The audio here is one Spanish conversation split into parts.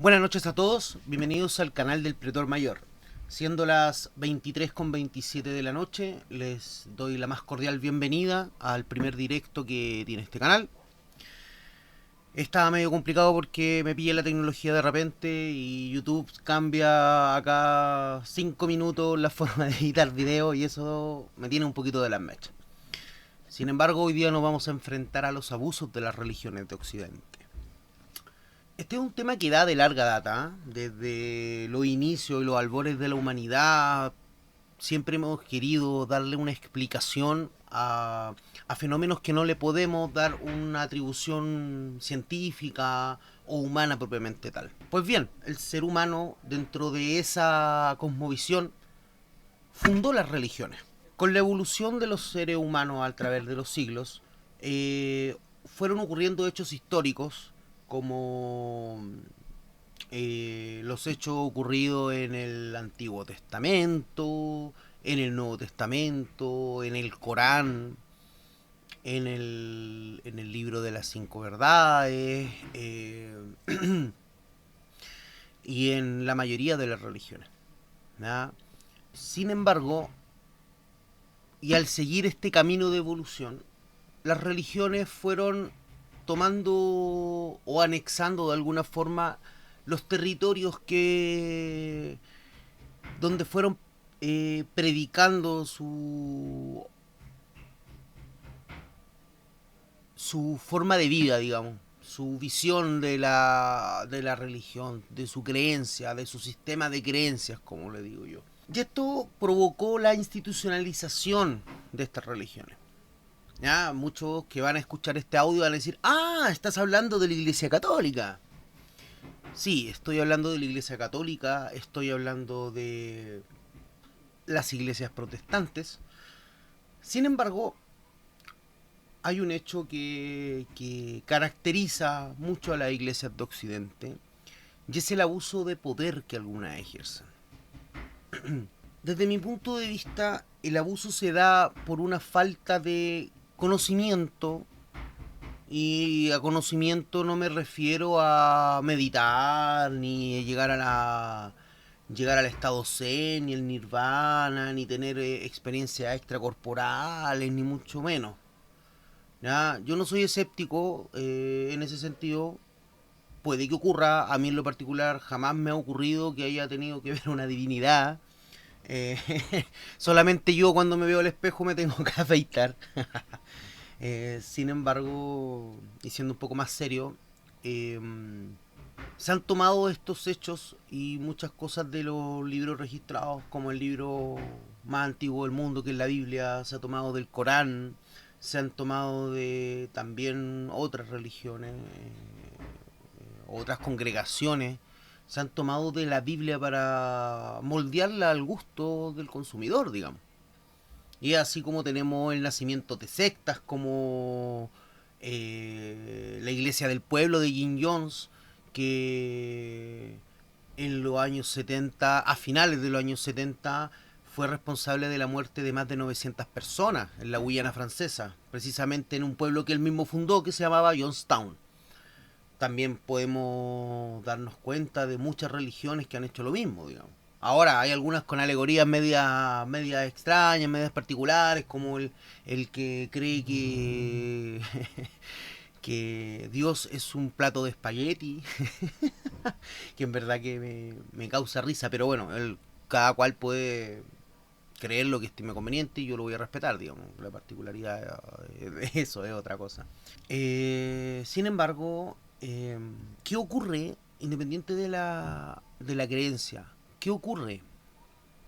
Buenas noches a todos, bienvenidos al canal del Pretor Mayor. Siendo las 23:27 de la noche, les doy la más cordial bienvenida al primer directo que tiene este canal. Estaba medio complicado porque me pilla la tecnología de repente y YouTube cambia a cada 5 minutos la forma de editar video y eso me tiene un poquito de las mechas. Sin embargo, hoy día nos vamos a enfrentar a los abusos de las religiones de Occidente. Este es un tema que da de larga data, ¿eh? Desde los inicios y los albores de la humanidad siempre hemos querido darle una explicación a fenómenos que no le podemos dar una atribución científica o humana propiamente tal. Pues bien, el ser humano dentro de esa cosmovisión fundó las religiones. Con la evolución de los seres humanos a través de los siglos, fueron ocurriendo hechos históricos como los hechos ocurridos en el Antiguo Testamento, en el Nuevo Testamento, en el Corán, en el libro de las cinco verdades y en la mayoría de las religiones, ¿ya? Sin embargo, y al seguir este camino de evolución, las religiones fueron tomando o anexando de alguna forma los territorios que donde fueron predicando su forma de vida, digamos, su visión de la religión, de su creencia, de su sistema de creencias, como le digo yo. Y esto provocó la institucionalización de estas religiones. Ya, muchos que van a escuchar este audio van a decir, ah, estás hablando de la Iglesia Católica. Sí, estoy hablando de la Iglesia Católica, estoy hablando de las iglesias protestantes. Sin embargo, hay un hecho que caracteriza mucho a las iglesias de Occidente y es el abuso de poder que algunas ejercen. Desde mi punto de vista, el abuso se da por una falta de conocimiento. Y a conocimiento no me refiero a meditar, ni llegar al estado zen, ni el nirvana, ni tener experiencias extracorporales, ni mucho menos. ¿Ya? Yo no soy escéptico en ese sentido. Puede que ocurra, a mí en lo particular jamás me ha ocurrido que haya tenido que ver una divinidad. Eh, Solamente yo cuando me veo al espejo me tengo que afeitar. Sin embargo, y siendo un poco más serio, eh, se han tomado estos hechos y muchas cosas de los libros registrados, como el libro más antiguo del mundo, que es la Biblia, se ha tomado del Corán, se han tomado de también otras religiones, otras congregaciones, se han tomado de la Biblia para moldearla al gusto del consumidor, digamos. Y así como tenemos el nacimiento de sectas como la Iglesia del Pueblo de Jim Jones, que en los años 70, a finales de los años 70, fue responsable de la muerte de más de 900 personas en la Guyana francesa, precisamente en un pueblo que él mismo fundó que se llamaba Johnstown. También podemos darnos cuenta de muchas religiones que han hecho lo mismo, digamos. Ahora, hay algunas con alegorías media extrañas, medias particulares, como el que cree que Dios es un plato de espagueti, que en verdad que me causa risa, pero bueno, cada cual puede creer lo que estime conveniente y yo lo voy a respetar, digamos. La particularidad de eso es otra cosa. Sin embargo, ¿qué ocurre independiente de la creencia? ¿Qué ocurre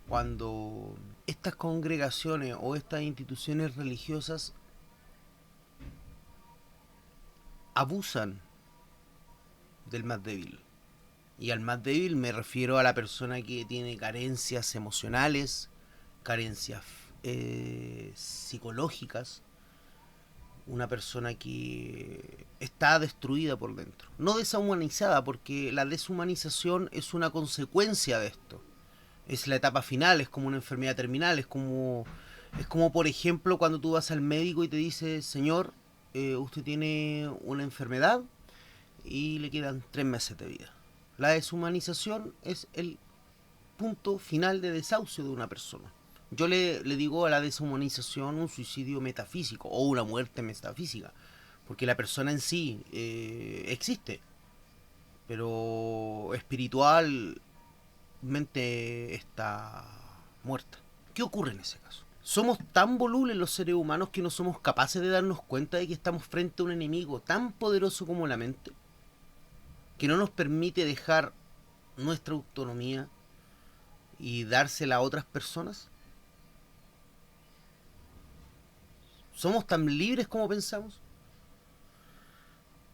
cuando estas congregaciones o estas instituciones religiosas abusan del más débil? Y al más débil me refiero a la persona que tiene carencias emocionales, carencias psicológicas, una persona que está destruida por dentro. No deshumanizada, porque la deshumanización es una consecuencia de esto. Es la etapa final, es como una enfermedad terminal, es como por ejemplo cuando tú vas al médico y te dice, señor, usted tiene una enfermedad y le quedan 3 meses de vida. La deshumanización es el punto final de desahucio de una persona. Yo le digo a la deshumanización un suicidio metafísico o una muerte metafísica, porque la persona en sí existe, pero espiritualmente está muerta. ¿Qué ocurre en ese caso? Somos tan volubles los seres humanos que no somos capaces de darnos cuenta de que estamos frente a un enemigo tan poderoso como la mente, que no nos permite dejar nuestra autonomía y dársela a otras personas. ¿Somos tan libres como pensamos?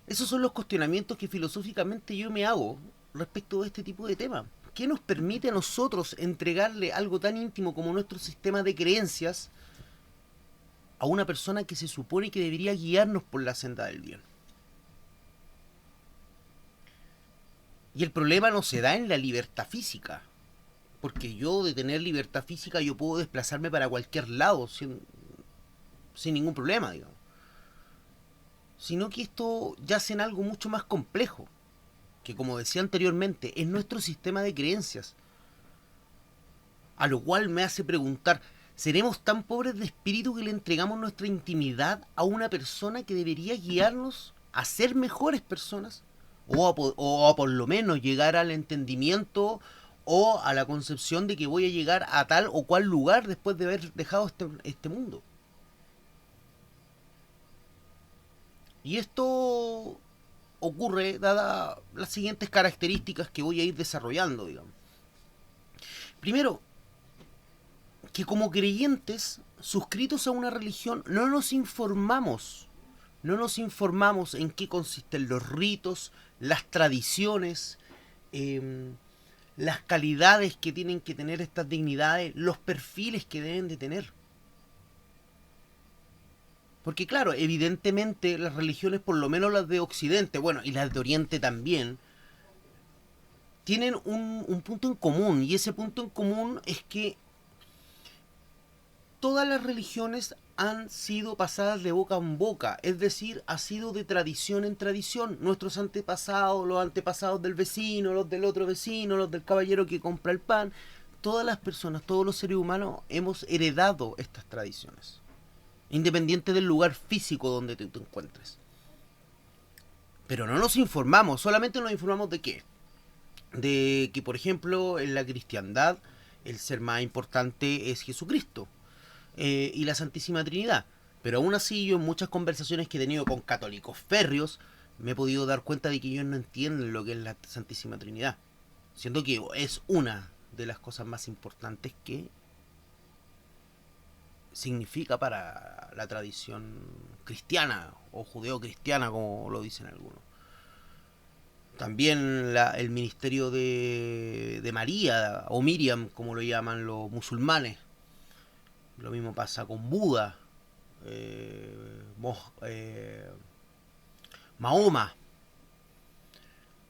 Esos son los cuestionamientos que filosóficamente yo me hago respecto de este tipo de temas. ¿Qué nos permite a nosotros entregarle algo tan íntimo como nuestro sistema de creencias a una persona que se supone que debería guiarnos por la senda del bien? Y el problema no se da en la libertad física, porque yo de tener libertad física yo puedo desplazarme para cualquier lado sin ningún problema, digamos. Sino que esto yace en algo mucho más complejo, que como decía anteriormente, es nuestro sistema de creencias. A lo cual me hace preguntar, ¿seremos tan pobres de espíritu que le entregamos nuestra intimidad a una persona que debería guiarnos a ser mejores personas? O a por lo menos llegar al entendimiento o a la concepción de que voy a llegar a tal o cual lugar después de haber dejado este mundo. Y esto ocurre dada las siguientes características que voy a ir desarrollando, digamos. Primero, que como creyentes suscritos a una religión no nos informamos en qué consisten los ritos, las tradiciones, eh, las calidades que tienen que tener estas dignidades, los perfiles que deben de tener. Porque claro, evidentemente las religiones, por lo menos las de Occidente, bueno, y las de Oriente también, tienen un punto en común, y ese punto en común es que todas las religiones han sido pasadas de boca en boca, es decir, ha sido de tradición en tradición. Nuestros antepasados, los antepasados del vecino, los del otro vecino, los del caballero que compra el pan, todas las personas, todos los seres humanos hemos heredado estas tradiciones, independiente del lugar físico donde te encuentres. Pero no nos informamos, solamente nos informamos de qué. De que, por ejemplo, en la cristiandad el ser más importante es Jesucristo y la Santísima Trinidad. Pero aún así yo en muchas conversaciones que he tenido con católicos férreos me he podido dar cuenta de que ellos no entienden lo que es la Santísima Trinidad. Siendo que es una de las cosas más importantes que significa para la tradición cristiana o judeo-cristiana, como lo dicen algunos. También el ministerio de María, o Miriam, como lo llaman los musulmanes. Lo mismo pasa con Buda, Mahoma.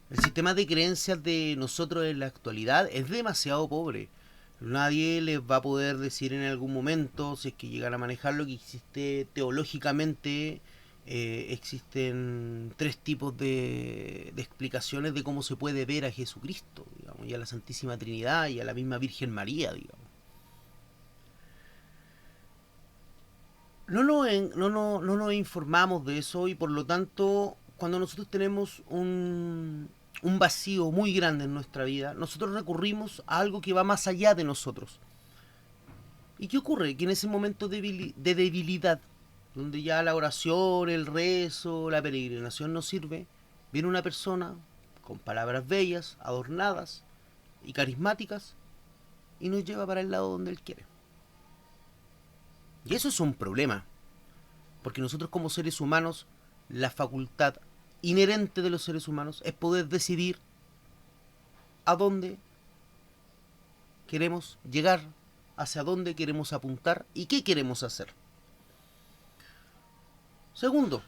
El sistema de creencias de nosotros en la actualidad es demasiado pobre. Nadie les va a poder decir en algún momento, si es que llegan a manejarlo, que existe teológicamente, existen tres tipos de explicaciones de cómo se puede ver a Jesucristo, digamos, y a la Santísima Trinidad y a la misma Virgen María, digamos. No nos informamos de eso y por lo tanto, cuando nosotros tenemos un vacío muy grande en nuestra vida, nosotros recurrimos a algo que va más allá de nosotros. ¿Y qué ocurre? Que en ese momento de debilidad, donde ya la oración, el rezo, la peregrinación no sirve, viene una persona con palabras bellas, adornadas y carismáticas y nos lleva para el lado donde él quiere. Y eso es un problema, porque nosotros como seres humanos, la facultad inherente de los seres humanos es poder decidir a dónde queremos llegar, hacia dónde queremos apuntar y qué queremos hacer. Segundo,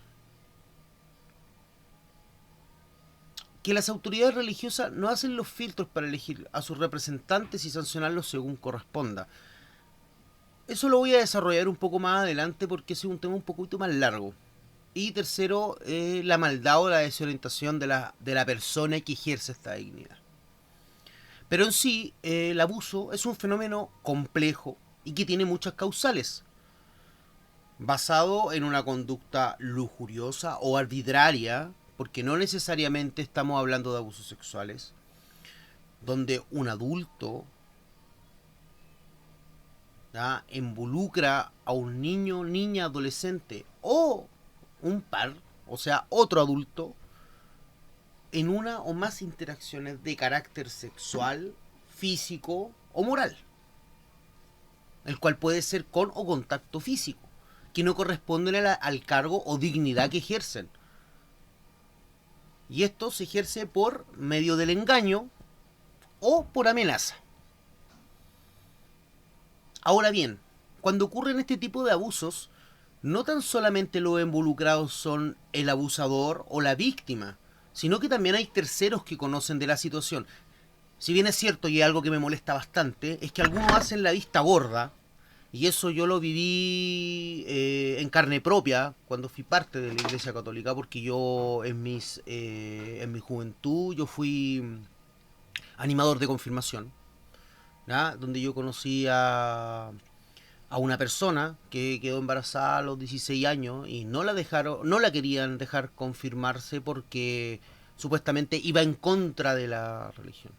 que las autoridades religiosas no hacen los filtros para elegir a sus representantes y sancionarlos según corresponda. Eso lo voy a desarrollar un poco más adelante porque es un tema un poquito más largo. Y tercero, la maldad o la desorientación de la persona que ejerce esta dignidad. Pero en sí, el abuso es un fenómeno complejo y que tiene muchas causales, basado en una conducta lujuriosa o arbitraria, porque no necesariamente estamos hablando de abusos sexuales, donde un adulto, ¿ya?, involucra a un niño, niña, adolescente o un par, o sea, otro adulto, en una o más interacciones de carácter sexual, físico o moral, el cual puede ser con o contacto físico, que no corresponden al cargo o dignidad que ejercen. Y esto se ejerce por medio del engaño o por amenaza. Ahora bien, cuando ocurren este tipo de abusos, no tan solamente los involucrados son el abusador o la víctima, sino que también hay terceros que conocen de la situación. Si bien es cierto, y es algo que me molesta bastante, es que algunos hacen la vista gorda, y eso yo lo viví en carne propia cuando fui parte de la Iglesia Católica, porque yo en mi juventud yo fui animador de confirmación, ¿ya?, donde yo conocí a una persona que quedó embarazada a los 16 años y no la querían dejar confirmarse porque supuestamente iba en contra de la religión.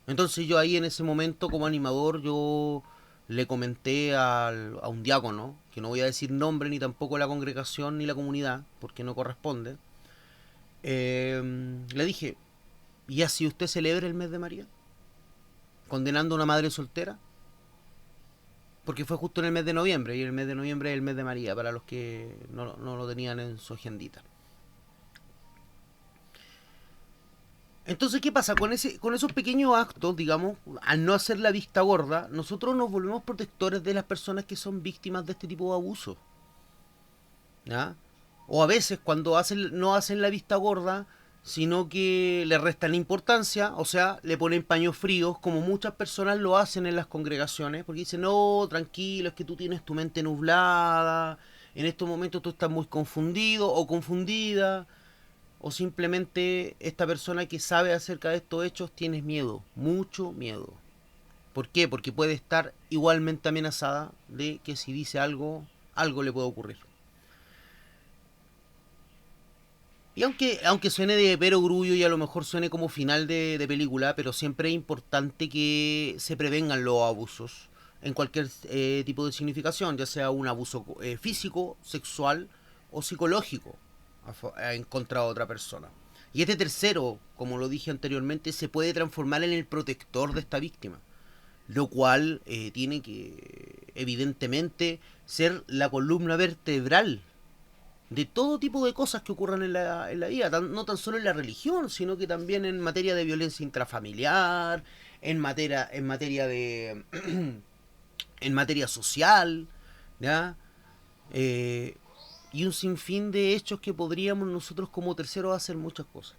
Entonces yo ahí en ese momento como animador yo le comenté a un diácono, que no voy a decir nombre ni tampoco la congregación ni la comunidad, porque no corresponde, le dije, ¿y así usted celebra el mes de María? ¿Condenando a una madre soltera? Porque fue justo en el mes de noviembre, y el mes de noviembre es el mes de María, para los que no lo tenían en su agendita. Entonces, ¿qué pasa? Con esos pequeños actos, digamos, al no hacer la vista gorda, nosotros nos volvemos protectores de las personas que son víctimas de este tipo de abusos, ¿ya? O a veces cuando no hacen la vista gorda, sino que le restan importancia, o sea, le ponen paños fríos, como muchas personas lo hacen en las congregaciones, porque dicen, no, tranquilo, es que tú tienes tu mente nublada, en estos momentos tú estás muy confundido o confundida, o simplemente esta persona que sabe acerca de estos hechos tiene miedo, mucho miedo. ¿Por qué? Porque puede estar igualmente amenazada de que si dice algo, algo le puede ocurrir. Y aunque suene de perogrullo y a lo mejor suene como final de película, pero siempre es importante que se prevengan los abusos en cualquier tipo de significación, ya sea un abuso físico, sexual o psicológico en contra de otra persona. Y este tercero, como lo dije anteriormente, se puede transformar en el protector de esta víctima, lo cual tiene que, evidentemente, ser la columna vertebral de todo tipo de cosas que ocurran en la vida, no tan solo en la religión, sino que también en materia de violencia intrafamiliar, en materia de en materia social, ¿ya? Eh, y un sinfín de hechos que podríamos nosotros como terceros hacer muchas cosas.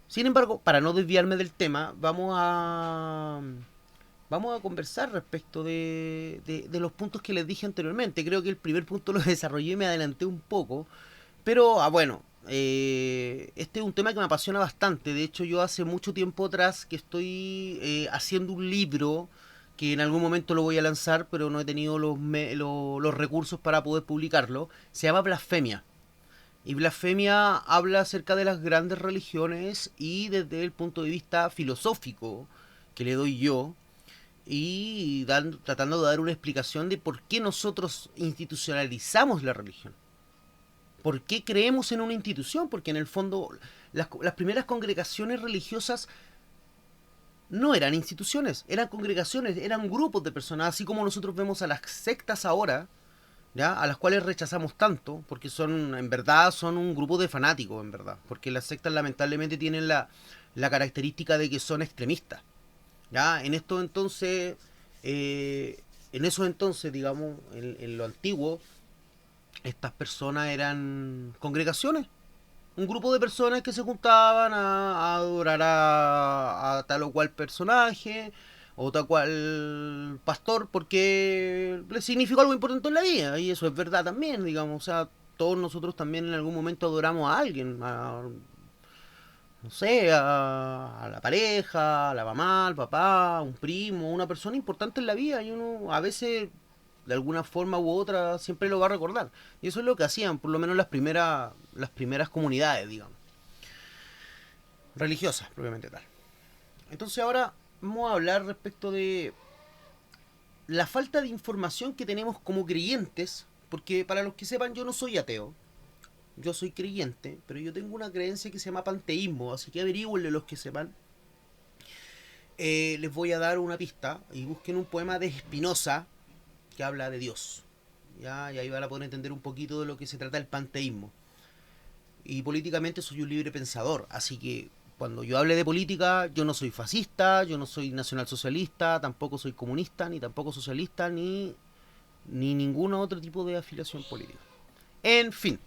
Sin embargo, para no desviarme del tema, vamos a conversar respecto de los puntos que les dije anteriormente. Creo que el primer punto lo desarrollé y me adelanté un poco. Pero, bueno, este es un tema que me apasiona bastante. De hecho, yo hace mucho tiempo atrás que estoy haciendo un libro que en algún momento lo voy a lanzar, pero no he tenido los recursos para poder publicarlo. Se llama Blasfemia. Y Blasfemia habla acerca de las grandes religiones y desde el punto de vista filosófico que le doy yo, y tratando de dar una explicación de por qué nosotros institucionalizamos la religión. ¿Por qué creemos en una institución? Porque en el fondo las primeras congregaciones religiosas no eran instituciones, eran congregaciones, eran grupos de personas, así como nosotros vemos a las sectas ahora, ¿ya?, a las cuales rechazamos tanto, porque en verdad son un grupo de fanáticos, en verdad, porque las sectas lamentablemente tienen la característica de que son extremistas. ¿Ya? En esos entonces, digamos, en lo antiguo, estas personas eran congregaciones, un grupo de personas que se juntaban a adorar a tal o cual personaje o tal cual pastor porque les significó algo importante en la vida, y eso es verdad también, digamos, o sea, todos nosotros también en algún momento adoramos a alguien, no sé, a la pareja, a la mamá, al papá, a un primo, una persona importante en la vida, y uno a veces de alguna forma u otra siempre lo va a recordar. Y eso es lo que hacían, por lo menos las primeras comunidades, digamos, religiosas, propiamente tal. Entonces ahora vamos a hablar respecto de la falta de información que tenemos como creyentes, porque para los que sepan, yo no soy ateo, yo soy creyente, pero yo tengo una creencia que se llama panteísmo, así que averigüenle los que sepan. Les voy a dar una pista y busquen un poema de Spinoza que habla de Dios. ¿Ya? Y ahí van a poder entender un poquito de lo que se trata el panteísmo. Y políticamente soy un libre pensador, así que cuando yo hable de política, yo no soy fascista, yo no soy nacionalsocialista, tampoco soy comunista, ni tampoco socialista, ni ningún otro tipo de afiliación política. En fin,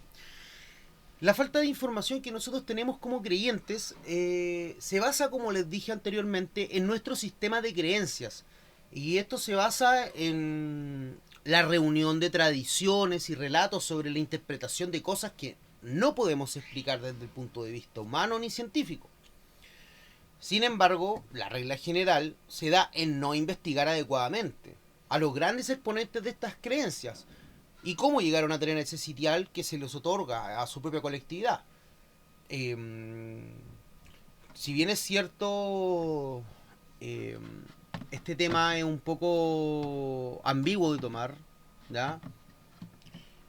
la falta de información que nosotros tenemos como creyentes se basa, como les dije anteriormente, en nuestro sistema de creencias. Y esto se basa en la reunión de tradiciones y relatos sobre la interpretación de cosas que no podemos explicar desde el punto de vista humano ni científico. Sin embargo, la regla general se da en no investigar adecuadamente a los grandes exponentes de estas creencias y cómo llegaron a tener ese sitial que se les otorga a su propia colectividad. Si bien es cierto, este tema es un poco ambiguo de tomar, ¿ya?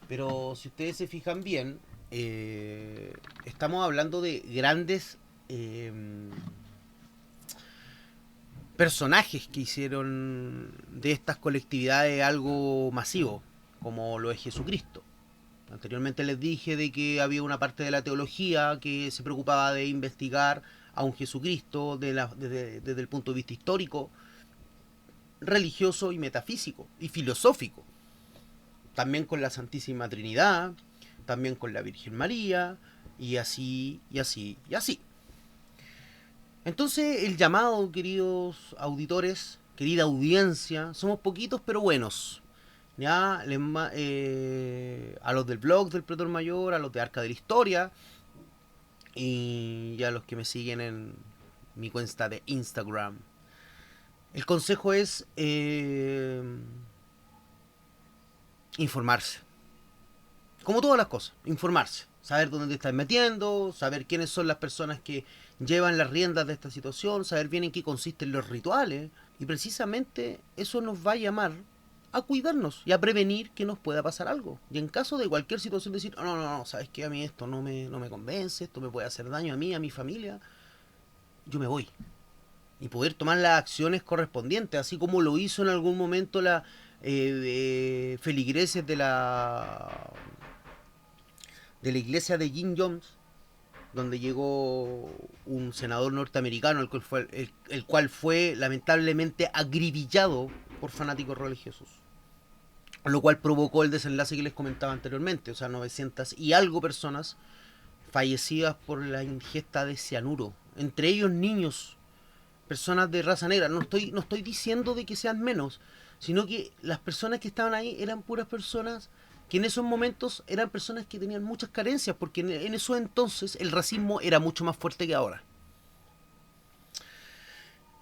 Pero si ustedes se fijan bien, estamos hablando de grandes personajes que hicieron de estas colectividades algo masivo, como lo es Jesucristo. Anteriormente les dije de que había una parte de la teología que se preocupaba de investigar a un Jesucristo desde el punto de vista histórico, religioso y metafísico y filosófico. También con la Santísima Trinidad, también con la Virgen María, y así, y así, y así. Entonces el llamado, queridos auditores, querida audiencia, somos poquitos pero buenos. Ya, a los del blog del Pretor Mayor, a los de Arca de la Historia y a los que me siguen en mi cuenta de Instagram. El consejo es informarse. Como todas las cosas, informarse. Saber dónde te estás metiendo, saber quiénes son las personas que llevan las riendas de esta situación, saber bien en qué consisten los rituales. Y precisamente eso nos va a llamar a cuidarnos y a prevenir que nos pueda pasar algo. Y en caso de cualquier situación decir, oh, no, sabes que a mí esto no me convence, esto me puede hacer daño a mí, a mi familia, yo me voy. Y poder tomar las acciones correspondientes, así como lo hizo en algún momento la feligreses de la iglesia de Jim Jones, donde llegó un senador norteamericano, el cual fue lamentablemente acribillado por fanáticos religiosos. Lo cual provocó el desenlace que les comentaba anteriormente, o sea, 900 y algo personas fallecidas por la ingesta de cianuro, entre ellos niños, personas de raza negra. No estoy diciendo de que sean menos, sino que las personas que estaban ahí eran puras personas que en esos momentos eran personas que tenían muchas carencias, porque en esos entonces el racismo era mucho más fuerte que ahora.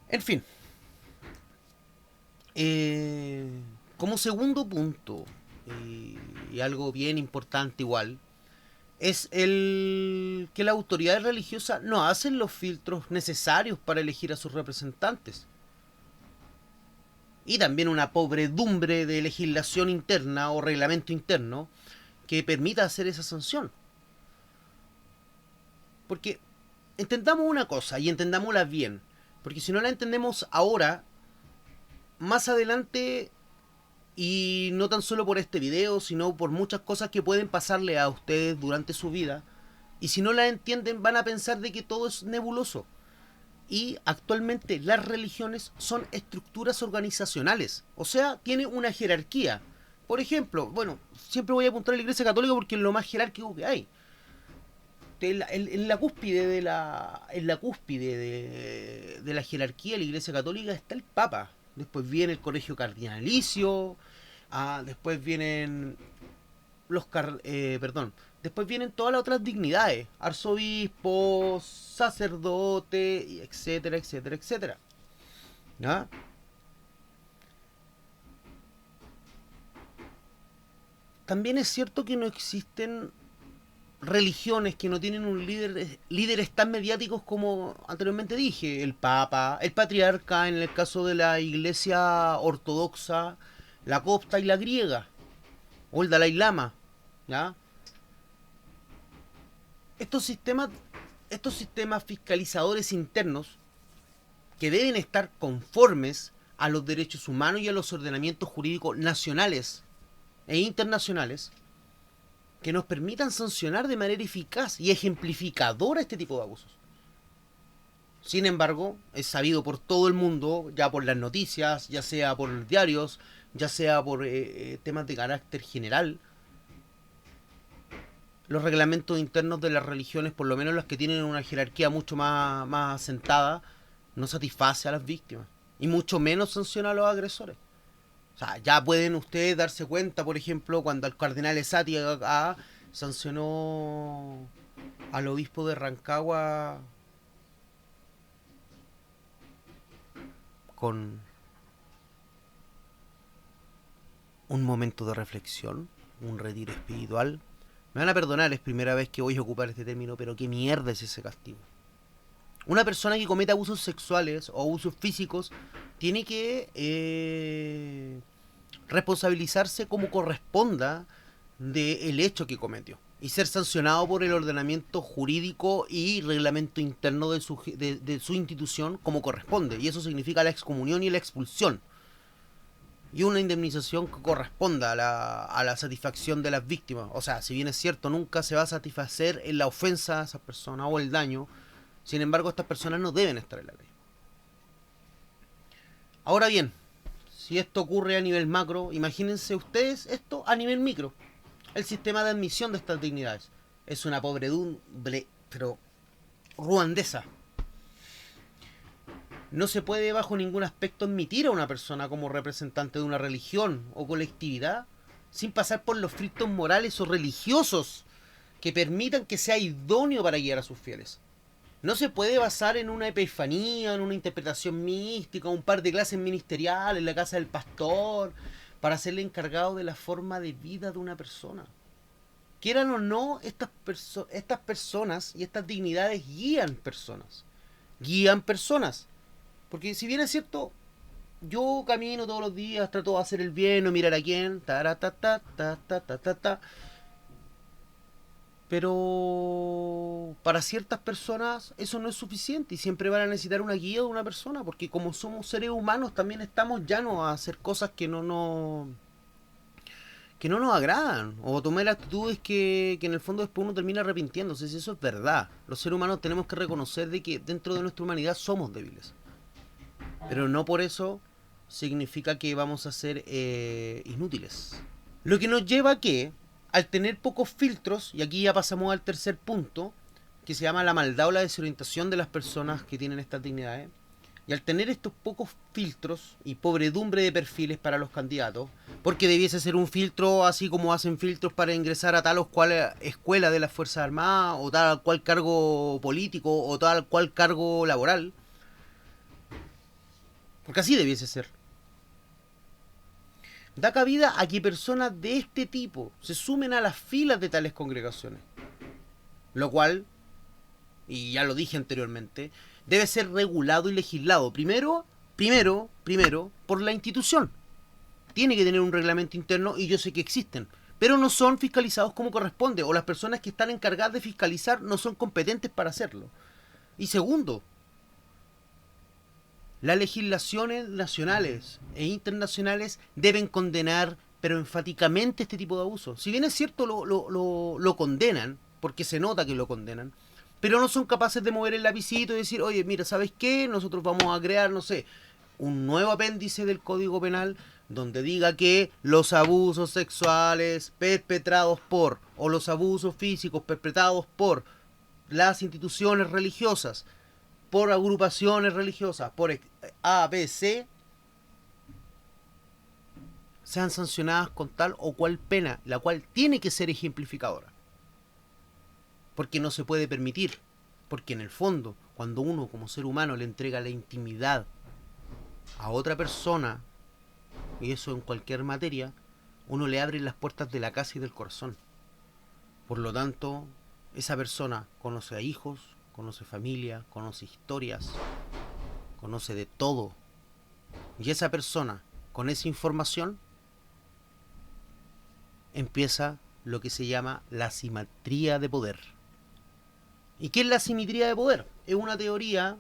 En fin, como segundo punto, y algo bien importante igual, es el que las autoridades religiosas no hacen los filtros necesarios para elegir a sus representantes. Y también una pobredumbre de legislación interna o reglamento interno que permita hacer esa sanción. Porque entendamos una cosa y entendámosla bien, porque si no la entendemos ahora, más adelante, y no tan solo por este video, sino por muchas cosas que pueden pasarle a ustedes durante su vida, y si no la entienden van a pensar de que todo es nebuloso. Y actualmente las religiones son estructuras organizacionales, o sea, tiene una jerarquía. Por ejemplo, bueno, siempre voy a apuntar a la Iglesia Católica porque es lo más jerárquico que hay. En la cúspide de la jerarquía de la Iglesia Católica está el Papa. Después viene el Colegio Cardinalicio, después vienen después vienen todas las otras dignidades, arzobispo, sacerdote, etcétera, etcétera, etcétera. ¿Ya? También es cierto que no existen religiones que no tienen un líderes tan mediáticos como anteriormente dije, el Papa, el Patriarca, en el caso de la Iglesia Ortodoxa, la copta y la griega, o el Dalai Lama, ¿ya? Estos sistemas, estos sistemas fiscalizadores internos que deben estar conformes a los derechos humanos y a los ordenamientos jurídicos nacionales e internacionales, que nos permitan sancionar de manera eficaz y ejemplificadora este tipo de abusos. Sin embargo, es sabido por todo el mundo, ya por las noticias, ya sea por los diarios, ya sea por temas de carácter general, los reglamentos internos de las religiones, por lo menos las que tienen una jerarquía mucho más asentada, no satisface a las víctimas. Y mucho menos sanciona a los agresores. O sea, ya pueden ustedes darse cuenta, por ejemplo, cuando el cardenal Esati sancionó al obispo de Rancagua con un momento de reflexión, un retiro espiritual. Me van a perdonar, es primera vez que voy a ocupar este término, pero ¿qué mierda es ese castigo? Una persona que comete abusos sexuales o abusos físicos tiene que responsabilizarse como corresponda del hecho que cometió y ser sancionado por el ordenamiento jurídico y reglamento interno de su institución como corresponde. Y eso significa la excomunión y la expulsión. Y una indemnización que corresponda a la satisfacción de las víctimas. O sea, si bien es cierto, nunca se va a satisfacer en la ofensa a esa persona o el daño. Sin embargo, estas personas no deben estar en la ley. Ahora bien, si esto ocurre a nivel macro, imagínense ustedes esto a nivel micro. El sistema de admisión de estas dignidades es una pobredumbre, pero ruandesa. No se puede bajo ningún aspecto admitir a una persona como representante de una religión o colectividad sin pasar por los filtros morales o religiosos que permitan que sea idóneo para guiar a sus fieles. No se puede basar en una epifanía, en una interpretación mística, un par de clases ministeriales en la casa del pastor, para ser el encargado de la forma de vida de una persona. Quieran o no, estas personas y estas dignidades guían personas. Guían personas. Porque si bien es cierto, yo camino todos los días, trato de hacer el bien, no mirar a quién, pero para ciertas personas eso no es suficiente y siempre van a necesitar una guía de una persona, porque como somos seres humanos también estamos llanos a hacer cosas que no nos agradan, o tomar actitudes que en el fondo después uno termina arrepintiéndose. Si eso es verdad, los seres humanos tenemos que reconocer de que dentro de nuestra humanidad somos débiles, pero no por eso significa que vamos a ser inútiles. Lo que nos lleva a que, al tener pocos filtros, y aquí ya pasamos al tercer punto, que se llama la maldad o la desorientación de las personas que tienen estas dignidades, y al tener estos pocos filtros y pobredumbre de perfiles para los candidatos, porque debiese ser un filtro así como hacen filtros para ingresar a tal o cual escuela de las Fuerzas Armadas, o tal cual cargo político, o tal cual cargo laboral, porque así debiese ser. Da cabida a que personas de este tipo se sumen a las filas de tales congregaciones, lo cual, y ya lo dije anteriormente, debe ser regulado y legislado primero, por la institución. Tiene que tener un reglamento interno, y yo sé que existen, pero no son fiscalizados como corresponde, o las personas que están encargadas de fiscalizar no son competentes para hacerlo. Y segundo, las legislaciones nacionales e internacionales deben condenar, pero enfáticamente, este tipo de abuso. Si bien es cierto, lo condenan, porque se nota que lo condenan, pero no son capaces de mover el lapicito y decir, oye, mira, ¿sabes qué? Nosotros vamos a crear, no sé, un nuevo apéndice del Código Penal donde diga que los abusos sexuales perpetrados por, o los abusos físicos perpetrados por las instituciones religiosas, por agrupaciones religiosas, por ABC, sean sancionadas con tal o cual pena, la cual tiene que ser ejemplificadora. Porque no se puede permitir. Porque en el fondo, cuando uno como ser humano le entrega la intimidad a otra persona, y eso en cualquier materia, uno le abre las puertas de la casa y del corazón. Por lo tanto, esa persona conoce a hijos, conoce familia, conoce historias, conoce de todo. Y esa persona, con esa información, empieza lo que se llama la asimetría de poder. ¿Y qué es la asimetría de poder? Es una teoría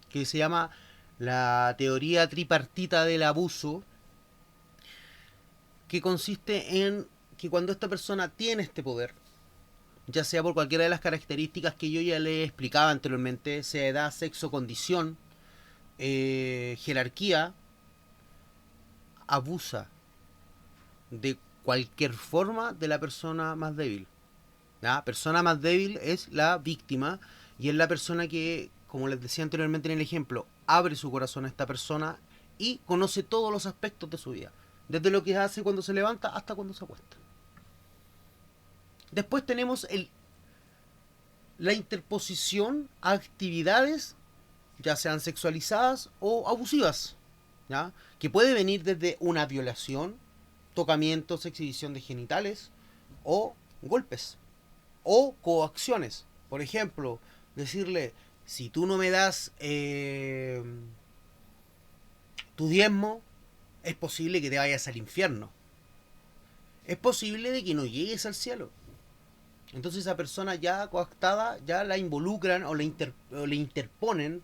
que se llama la teoría tripartita del abuso, que consiste en que cuando esta persona tiene este poder, ya sea por cualquiera de las características que yo ya le explicaba anteriormente, sea edad, sexo, condición, jerarquía, abusa de cualquier forma de la persona más débil. La persona más débil es la víctima y es la persona que, como les decía anteriormente en el ejemplo, abre su corazón a esta persona y conoce todos los aspectos de su vida, desde lo que hace cuando se levanta hasta cuando se acuesta. Después tenemos la interposición a actividades, ya sean sexualizadas o abusivas, ¿ya? Que puede venir desde una violación, tocamientos, exhibición de genitales o golpes o coacciones. Por ejemplo, decirle, si tú no me das tu diezmo, es posible que te vayas al infierno. Es posible de que no llegues al cielo. Entonces esa persona ya coactada, ya la involucran o le interponen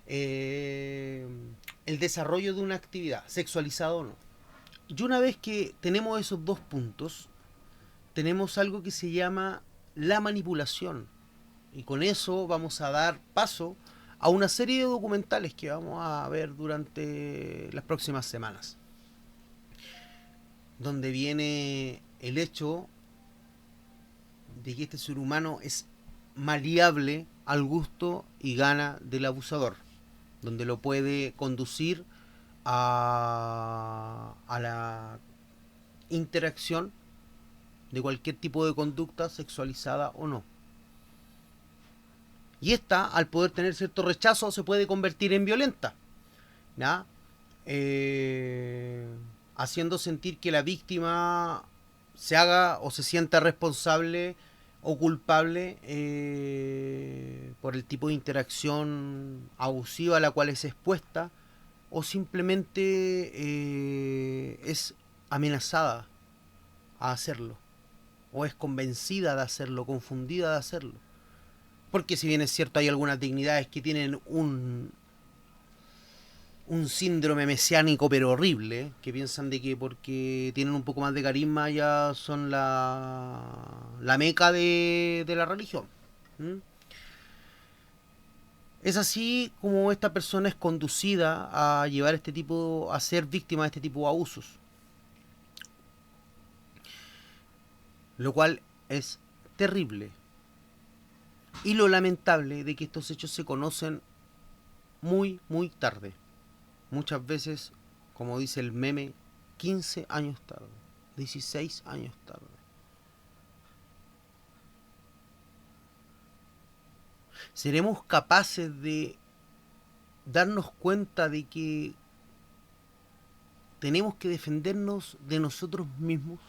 el desarrollo de una actividad, sexualizada o no. Y una vez que tenemos esos dos puntos, tenemos algo que se llama la manipulación. Y con eso vamos a dar paso a una serie de documentales que vamos a ver durante las próximas semanas. Donde viene el hecho de que este ser humano es maleable al gusto y gana del abusador. Donde lo puede conducir a la interacción de cualquier tipo de conducta sexualizada o no. Y esta, al poder tener cierto rechazo, se puede convertir en violenta, ¿ya? Haciendo sentir que la víctima se haga o se sienta responsable o culpable por el tipo de interacción abusiva a la cual es expuesta, o simplemente es amenazada a hacerlo, o es convencida de hacerlo, confundida de hacerlo. Porque si bien es cierto, hay algunas dignidades que tienen un síndrome mesiánico pero horrible, que piensan de que porque tienen un poco más de carisma ya son la meca de la religión. ¿Mm? Es así como esta persona es conducida a llevar este tipo, a ser víctima de este tipo de abusos. Lo cual es terrible. Y lo lamentable de que estos hechos se conocen muy, muy tarde. Muchas veces, como dice el meme, 15 años tarde, 16 años tarde. ¿Seremos capaces de darnos cuenta de que tenemos que defendernos de nosotros mismos?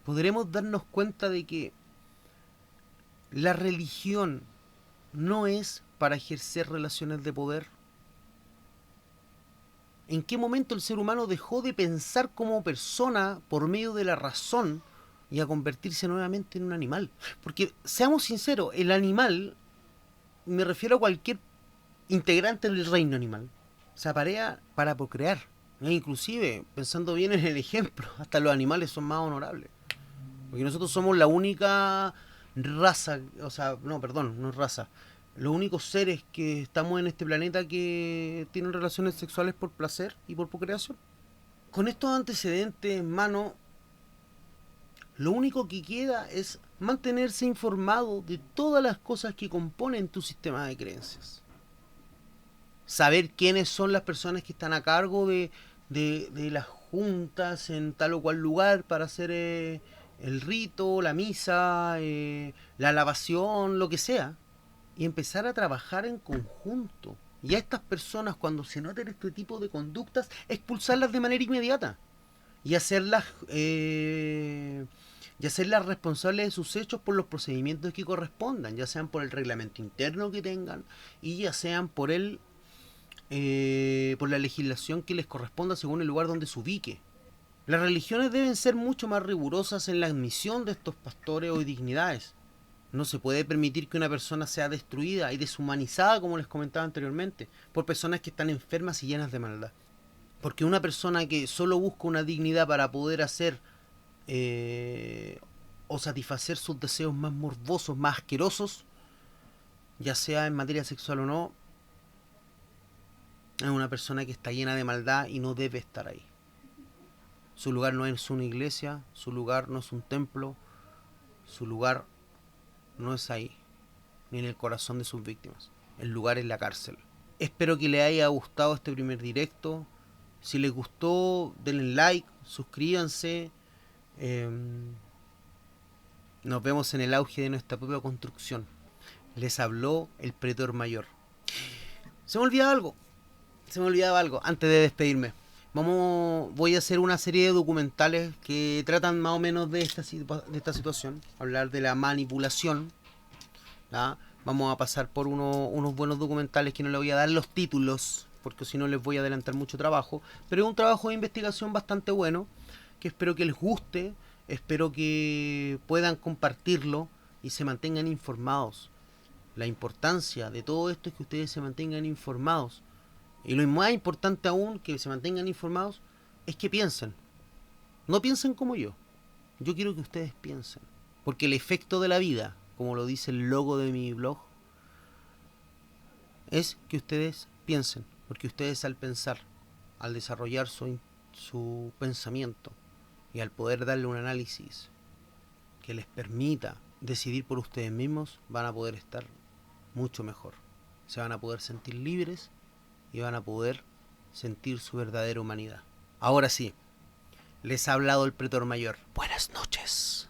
¿Podremos darnos cuenta de que la religión no es para ejercer relaciones de poder? ¿En qué momento el ser humano dejó de pensar como persona por medio de la razón y a convertirse nuevamente en un animal? Porque, seamos sinceros, el animal, me refiero a cualquier integrante del reino animal, se aparea para procrear. Inclusive, pensando bien en el ejemplo, hasta los animales son más honorables. Porque nosotros somos la única raza, o sea, no, perdón, no es raza, los únicos seres que estamos en este planeta que tienen relaciones sexuales por placer y por procreación. Con estos antecedentes en mano, lo único que queda es mantenerse informado de todas las cosas que componen tu sistema de creencias. Saber quiénes son las personas que están a cargo de de las juntas en tal o cual lugar para hacer el rito, la misa, la lavación, lo que sea, y empezar a trabajar en conjunto. Y a estas personas, cuando se noten este tipo de conductas, expulsarlas de manera inmediata y hacerlas responsables de sus hechos por los procedimientos que correspondan, ya sean por el reglamento interno que tengan y ya sean por la legislación que les corresponda según el lugar donde se ubique. Las religiones deben ser mucho más rigurosas en la admisión de estos pastores o dignidades. No se puede permitir que una persona sea destruida y deshumanizada, como les comentaba anteriormente, por personas que están enfermas y llenas de maldad. Porque una persona que solo busca una dignidad para poder hacer o satisfacer sus deseos más morbosos, más asquerosos, ya sea en materia sexual o no, es una persona que está llena de maldad y no debe estar ahí. Su lugar no es una iglesia, su lugar no es un templo, su lugar no es ahí, ni en el corazón de sus víctimas. El lugar es la cárcel. Espero que les haya gustado este primer directo. Si les gustó, denle like, suscríbanse. Eh, Nos vemos en el auge de nuestra propia construcción. Les habló el pretor mayor. Se me olvidaba algo antes de despedirme. Voy a hacer una serie de documentales que tratan más o menos de esta situación. Hablar de la manipulación. ¿Ya? Vamos a pasar por unos buenos documentales que no les voy a dar los títulos, porque si no les voy a adelantar mucho trabajo. Pero es un trabajo de investigación bastante bueno, que espero que les guste, espero que puedan compartirlo y se mantengan informados. La importancia de todo esto es que ustedes se mantengan informados. Y lo más importante aún que se mantengan informados es que piensen. No piensen como yo. Yo quiero que ustedes piensen. Porque el efecto de la vida, como lo dice el logo de mi blog, es que ustedes piensen. Porque ustedes al pensar, al desarrollar su pensamiento y al poder darle un análisis que les permita decidir por ustedes mismos, van a poder estar mucho mejor. Se van a poder sentir libres y van a poder sentir su verdadera humanidad. Ahora sí, les ha hablado el pretor mayor. Buenas noches.